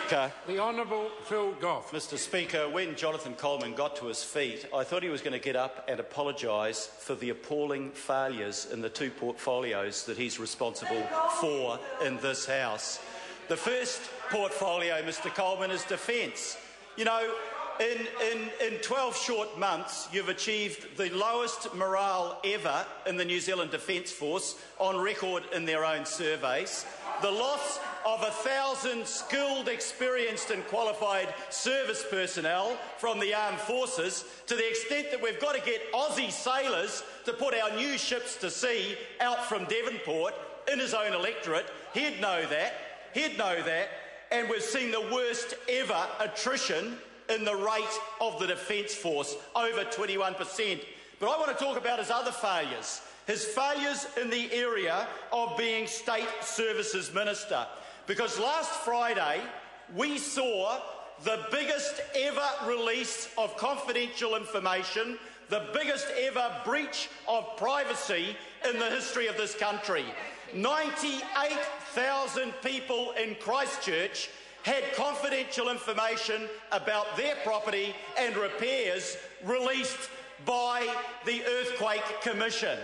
Speaker. The Honourable Phil Goff. Mr. Speaker, when Jonathan Coleman got to his feet, I thought he was going to get up and apologise for the appalling failures in the two portfolios that he's responsible for in this House. The first portfolio, Mr. Coleman, is defence. You know, in 12 short months, you've achieved the lowest morale ever in the New Zealand Defence Force, on record in their own surveys. The loss of 1,000 skilled, experienced and qualified service personnel from the armed forces, to the extent that we've got to get Aussie sailors to put our new ships to sea out from Devonport in his own electorate. He'd know that. And we've seen the worst ever attrition in the rate of the Defence Force, over 21%. But I want to talk about his other failures. His failures in the area of being State Services Minister. Because last Friday, we saw the biggest ever release of confidential information, the biggest ever breach of privacy in the history of this country. 98,000 people in Christchurch had confidential information about their property and repairs released by the Earthquake Commission.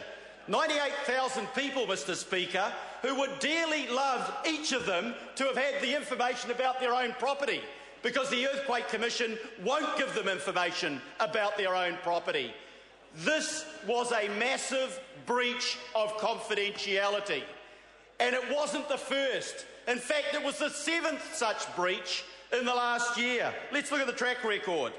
98,000 people, Mr. Speaker, who would dearly love, each of them, to have had the information about their own property, because the Earthquake Commission won't give them information about their own property. This was a massive breach of confidentiality, and it wasn't the first. In fact, it was the 7th such breach in the last year. Let's look at the track record.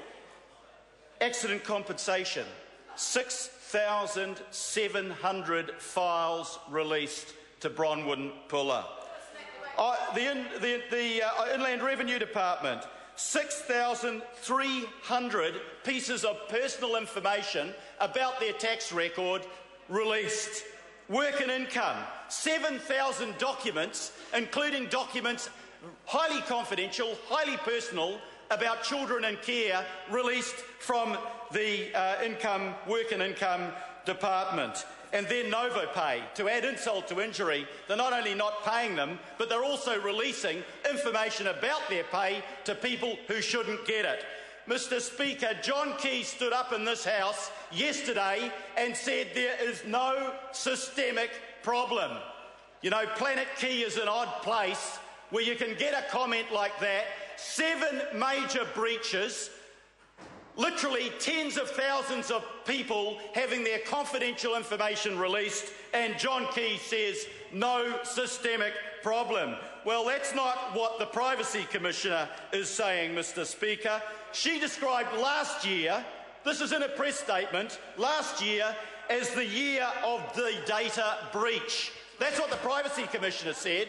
Accident compensation, 6,700 files released to Bronwyn Puller. The Inland Revenue Department, 6,300 pieces of personal information about their tax record released. Work and income, 7,000 documents, including documents highly confidential, highly personal, about children and care, released from the Work and Income Department. And then NovoPay, to add insult to injury, they're not only not paying them, but they're also releasing information about their pay to people who shouldn't get it. Mr. Speaker, John Key stood up in this House yesterday and said there is no systemic problem. You know, Planet Key is an odd place where you can get a comment like that. 7 major breaches, literally tens of thousands of people having their confidential information released, and John Key says no systemic problem. Well, that's not what the Privacy Commissioner is saying, Mr. Speaker. She described last year, this is in a press statement, last year as the year of the data breach. That's what the Privacy Commissioner said.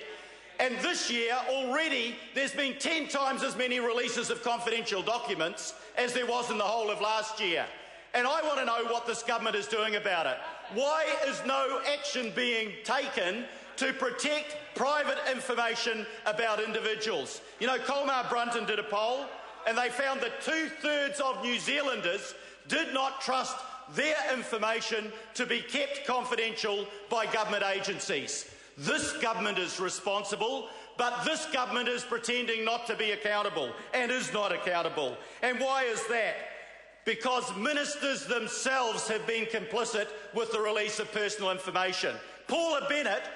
And this year, already, there's been 10 times as many releases of confidential documents as there was in the whole of last year. And I want to know what this government is doing about it. Why is no action being taken to protect private information about individuals? You know, Colmar Brunton did a poll, and they found that 2/3 of New Zealanders did not trust their information to be kept confidential by government agencies. This government is responsible, but this government is pretending not to be accountable and is not accountable. And why is that? Because ministers themselves have been complicit with the release of personal information. Paula Bennett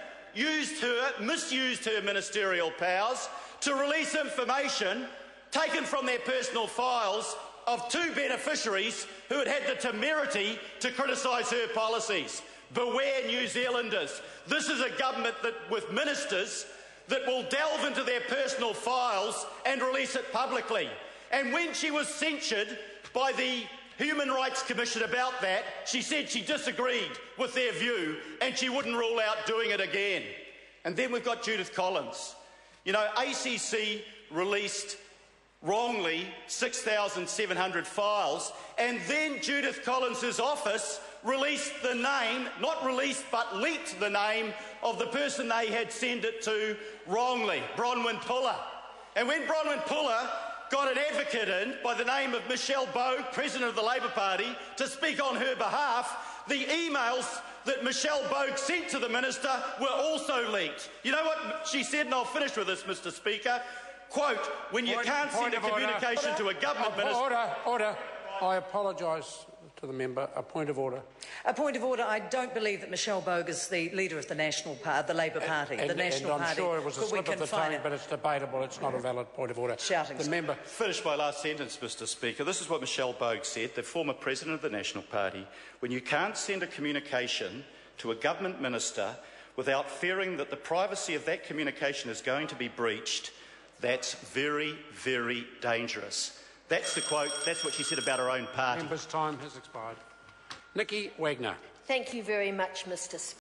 misused her ministerial powers to release information taken from their personal files of 2 beneficiaries who had had the temerity to criticise her policies. Beware, New Zealanders. This is a government with ministers that will delve into their personal files and release it publicly. And when she was censured by the Human Rights Commission about that, she said she disagreed with their view and she wouldn't rule out doing it again. And then we've got Judith Collins. You know, ACC released wrongly 6,700 files, and then Judith Collins' office released the name, not released but leaked the name of the person they had sent it to wrongly, Bronwyn Puller. And when Bronwyn Puller got an advocate in by the name of Michelle Bogue, President of the Labor Party, to speak on her behalf, the emails that Michelle Bogue sent to the minister were also leaked. You know what she said, and I'll finish with this, Mr. Speaker? Quote, when you can't send a communication to a government minister... Order. I apologise to the member. A point of order. A point of order. I don't believe that Michelle Bogue is the leader of the the Labor Party. And I'm sure it was a slip of the tongue, but it's debatable. It's not a valid point of order. Shouting. The member. Finish my last sentence, Mr Speaker. This is what Michelle Bogue said, the former President of the National Party. When you can't send a communication to a government minister without fearing that the privacy of that communication is going to be breached, that's very, very dangerous. That's the quote. That's what she said about her own party. Member's time has expired. Nikki Wagner. Thank you very much, Mr Speaker.